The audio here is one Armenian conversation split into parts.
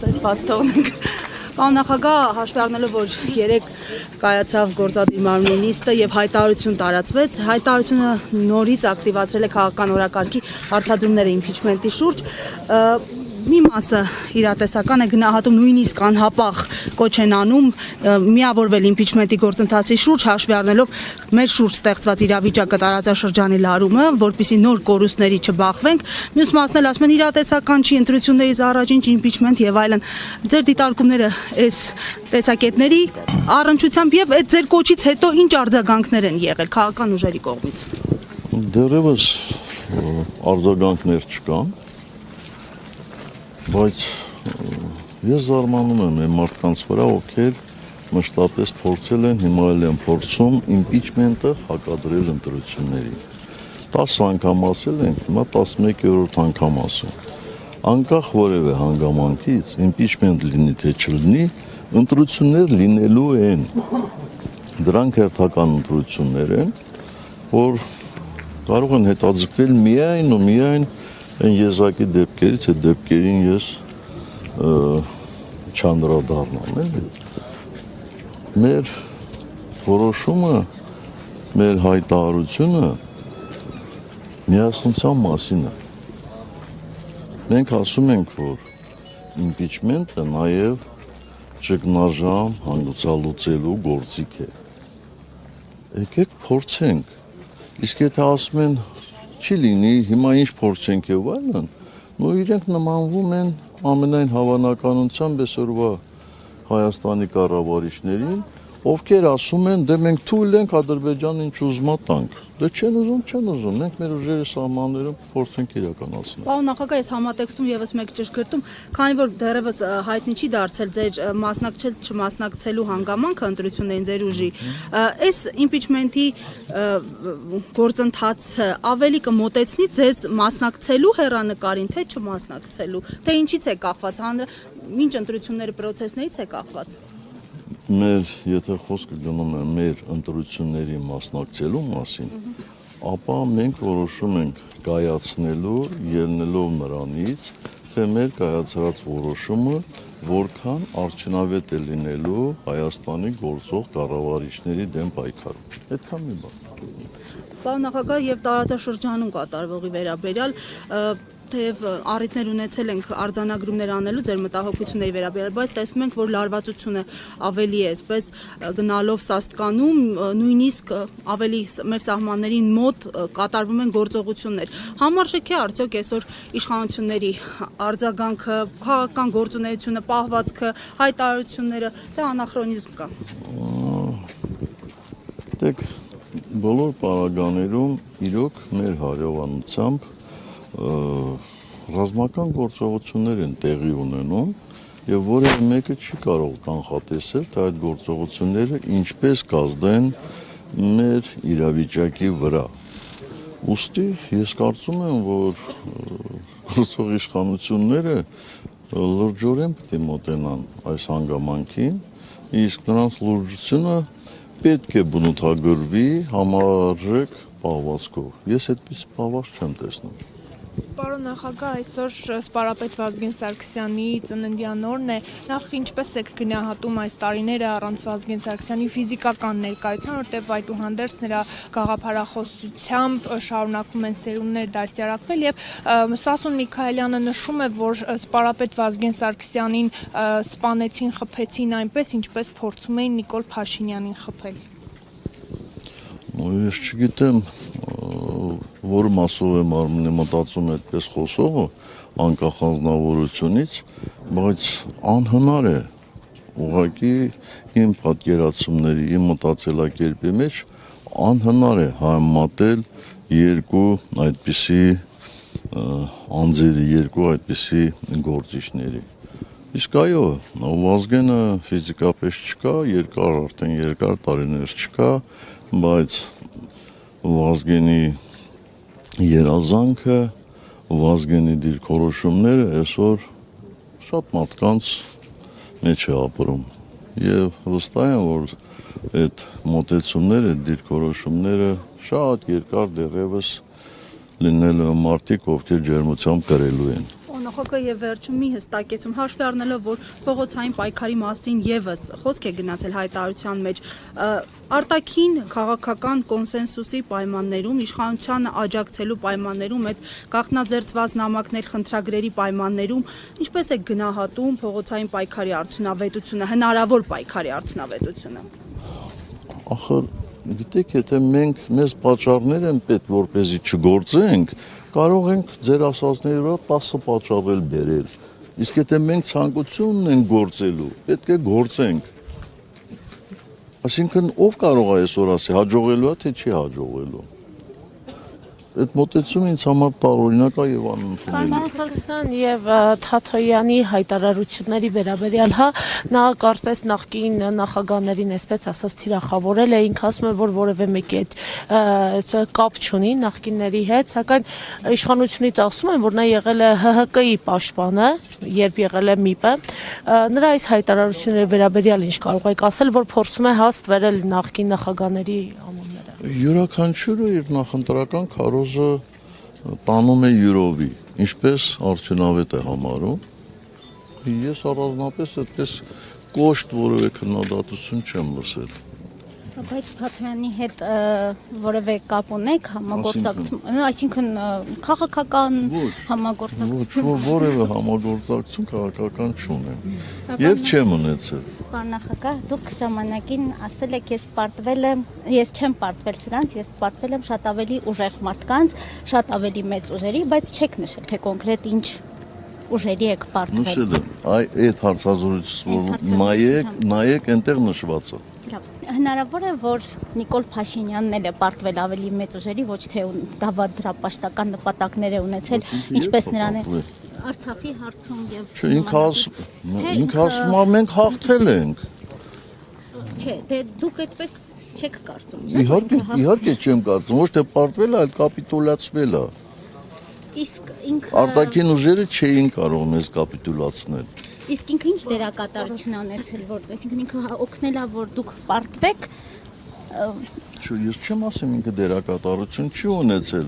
Ձեզ բաց թողնենք։ Պարոն նախագահ, հաշվի առնելով, որ երեք կայացավ գործադիր մարմնի նիստը եւ հայտարարություն տարածվեց, հայտարարությունը նորից ակտիվացրել է քաղաքական օրակարգի հարցադրումները իմպիչմենտի շուրջ, մի մասը իրատեսական է գնահատում, նույնիսկ անհապաղ կոչ են անում միավորվել իմպիչմենտի գործընթացի շուրջ, հաշվի առնելով մեր շուրջ ստեղծված իրավիճակը, տարածաշրջանի լարումը, որպեսզի նոր կորուստների չբախվենք, մյուս մասն էլ ասում են իրատեսական չի, ընտրություններից առաջ իմպիչմենտ եւ այլն։ Ձեր դիտարկումները այս տեսակետների առնչությամբ եւ այդ ձեր կոչից հետո ինչ արձագանքներ են եղել քաղաքական ուժերի կողմից։ Դեռևս արձագանքներ չկան, բայց ես զարմանում եմ այն մարդկանց վրա, ովքեր մշտապես փորձել են, հիմա էլ են փորձում իմպիչմենտը հակադրել ընտրություններին։ 10 անգամ ասել են, հիմա 11-րդ անգամ ասում։ Անկախ որևէ հանգամանքից իմպիչմենտ լինի թե չլինի, ընտրություններ լինելու են։ Դրանք հերթական ընտրություններ են, որ կարող են հետաձգվել միայն ու միայն այն եզակի դեպքերից, այդ դեպքերին ես չանդրադառնամ, էլի։ Մեր որոշումը, մեր հայտարարությունը միասնության մասին է։ Մենք ասում ենք, որ իմպիչմենտը նաև ճգնաժամ հանգուցալուծելու գործիք է։ Եկեք փորձենք, իսկ եթե ասում են չի լինի, հիմա ինչ փորձենք եւ այլն, ու իրենք նմանվում են ամենայն հավանականությամբ այսօրվա Հայաստանի կառավարիչներին, ովքեր ասում են, դե մենք թույլ ենք Ադրբեջանին չուզմա տանք։ Դե չեն ուզում, մենք մեր ուժերի սահմաններում փորձենք իրականացնել։ Պարոն նախագահ, այս համատեքստում եւս մեկ ճշգրտում, քանի որ դեռևս հայտնի չի դարձել ձեր մասնակցել չմասնակցելու հանգամանքը ընտրություններին ձեր ուժի, այս իմպիչմենտի գործընթացը ավելի կմոտեցնի ձեզ մասնակցելու հեռանկարին, թե չմասնակցելու, թե ինչից է կախված, ինչ ընտրությունների պրոցեսներից է կախված։ Եթե խոսքը գնում է մեր ընտրությունների մասնակցելու մասին, ապա մենք որոշում ենք կայացնելու, ելնելով նրանից, թե մեր կայացրած որոշումը որքան արդյունավետ է լինելու Հայաստանի գործող կառավարիչների դեմ պայքարում։ Այդքան մի բան։ Պարոն նախագահ, եւ տարածաշրջանում կատարվողի վերաբերյալ թեև առիթներ ունեցել ենք արձանագրումներ անելու ձեր մտահոգությունների վերաբերյալ, բայց տեսնում ենք, որ լարվածությունը ավելի է, այսպես գնալով Սաստկանում, նույնիսկ ավելի մեր սահմաններին մոտ կատարվում են գործողություններ։ Համարժեք է արդյոք այսօր իշխանությունների արձագանքը, քաղաքական գործունեությունը, պահվածքը, հայտարարությունները, թե անախրոնիզմ կա։ Դեք բոլոր պարագաներում իրոք մեր հարևանությամբ ռազմական գործողություններ են տեղի ունենում եւ որևէ մեկը չի կարող կանխատեսել, թե այդ գործողությունները ինչպես կազդեն մեր իրավիճակի վրա։ Ուստի ես կարծում եմ, որ գործող իշխանությունները լրջորեն պետք է մոտենան այս հանգամանքին, իսկ նրանց լրջությունը պետք է բնութագրվի համարժեք պահվածքով։ Ես այդպես պահվածք չեմ տեսնում։ Պարոն նախագահ, այսօր սպառապետ Վազգեն Սարգսյանի ծննդյան օրն է, նախ ինչպես եք գնահատում այս տարիները առանց Վազգեն Սարգսյանի ֆիզիկական ներկայության, որտեղ այդուհանդերձ նրա գաղափարախոսությամբ շարունակվում են սերունդներ դաստիարակվել եւ Սասուն Միքայելյանը նշում է, որ սպառապետ Վազգեն Սարգսյանին սպանեցին, խփեցին այնպես, ինչպես փորձում էին Նիկոլ Փաշինյանին խփել։ Ես չգիտեմ, որ մասով եմ արմունի մտածում այդպես խոսողը, անկախ անձնավորությունից, բայց անհնար է, ուղղակի իմ պատկերացումների, իմ մտածելակերպի մեջ անհնար է համեմատել երկու այդպիսի անձերի, երկու այդպիսի գործիչների։ Իսկ այո, Վազգենը ֆիզիկապես չկա, արդեն երկար տարիներ չկա, բայց Վազգենի երազանքը, Վազգենի դիրքորոշումները այսօր շատ մարդկանց մեջ է ապրում եւ վստահ եմ, որ այդ մոտեցումները, դիրքորոշումները շատ երկար դեռևս լինելու մարդիկ, ովքեր ջերմությամբ կրելու են։ Նախագահ եւ վերջում մի հստակեցում հաշվի առնելով, որ փողոցային պայքարի մասին եւս խոսք է գնացել հայտարարության մեջ, արտաքին քաղաքական կոնսենսուսի պայմաններում, իշխանությանը աջակցելու պայմաններում, այդ գաղտնաձերծված նամակներ խնդրագրերի պայմաններում, ինչպես է գնահատում փողոցային պայքարի արդյունավետությունը, հնարավոր պայքարի արդյունավետությունը։ Ախր, գիտեք, եթե մենք մեզ պատճառներ են պետք, որպեսզի չգործենք, կարող ենք ձեր ասածների վրա 10 պատճառ էլ բերել։ Իսկ եթե մենք ցանկություն ունենք գործելու, պետք է գործենք։ Այսինքն ով կարող է այսօր ասի հաջողելու է, թե չի հաջողելու։ Այդ մոտեցումը ինձ համար տարօրինակ է եւ անընդունելի։ Պարոն Սարգսյան եւ Թաթոյանի հայտարարությունների վերաբերյալ, հա, նա կարծես նախկին նախագահներին, այսպես ասած, թիրախավորել է, ինքը ասում է, որ որևէ մեկի հետ կապ չունի նախկինների հետ, սակայն իշխանությունից ասում են, որ նա եղել է ՀՀԿ-ի պաշտպանը, երբ եղել է ՄԻՊ-ը, նրա այս հայտարարությունների վերաբերյալ ինչ կարող եք ասել, որ փորձում է հաստվել նախկին նախագահների անունները։ Յուրաքանչյուրը իր նախընտրական քարոզը տանում է յուրովի, ինչպես արդյունավետ է համարում։ Ես առանձնապես այդպես կոշտ որևէ քննադատություն չեմ լսել։ Բայց Թաթոյանի հետ որևէ կապ ունեք համագործակցություն, այսինքն քաղաքական համագործակցություն։ Ոչ, որևէ համագործակցություն քաղաքական չունեմ։ Եվ չեմ ունեցել։ Պարոն նախագահ, դուք ժամանակին ասել եք, ես չեմ պարտվել սրանց, ես պարտվել եմ շատ ավելի ուժեղ մարդկանց, շատ ավելի մեծ ուժերի, բայց չեք նշել, թե կոնկրետ ինչ ուժերի եք պարտվել։ Նշել եմ, այդ հարցազրույցը նայեք այնտեղ նշվածը։ Հնարավոր է, որ Նիկոլ Փաշինյանն էլ է պարտվել ավելի մեծ ուժերի, ոչ թե դրա պաշտական նպատակներ է ունեցել, ինչպես նրան է Արցախի հարցում եւ ինքը ասում է մենք հաղթել ենք։ Չէ, դե դուք այդպես չեք կարծում, չէ՞։ Իհարկե չեմ կարծում, ոչ թե պարտվել է, այլ կապիտուլացվել է։ Իսկ ինքը Արտաքին ուժերը չէին կարող մեզ կապիտուլացնել։ Իսկ ինքը ինչ դերակատարություն անեցել, որ այսինքն ինքը օգնել է, որ դուք պարտվեք։ Չէ, ես չեմ ասում ինքը դերակատարություն չի ունեցել,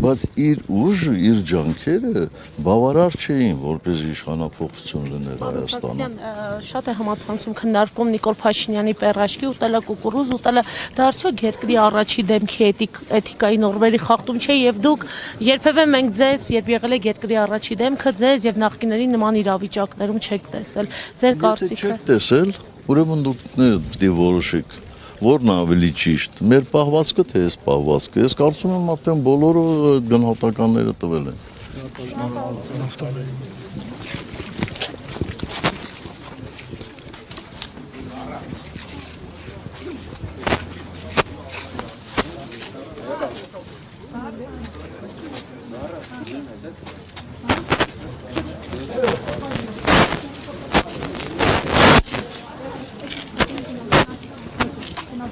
բայց իր ուժը, իր ջանքերը բավարար չէին, որպեսզի իշխանափոխություն լիներ Հայաստանում։ Շատ է համացանցում քննարկում Նիկոլ Փաշինյանի պերաշկի ուտելը կուկուրուզ ուտելը, դա արդյոք երկրի առաջի դեմքի էթիկայի նորմերի խախտում չէ եւ դուք երբևէ մենք ձեզ, երբ եղել եք երկրի առաջի դեմքը, ձեզ եւ նախկիների նման իրավիճակներում չեք տեսել։ Ձեր կարծիքը։ Չեք տեսել, ուրեմն դուք պետք է որոշեք։ Որն ավելի ճիշտ, մեր պահվածքը թե այս պահվածքը։ Ես կարծում եմ արդեն բոլորը գնահատականները տվել են։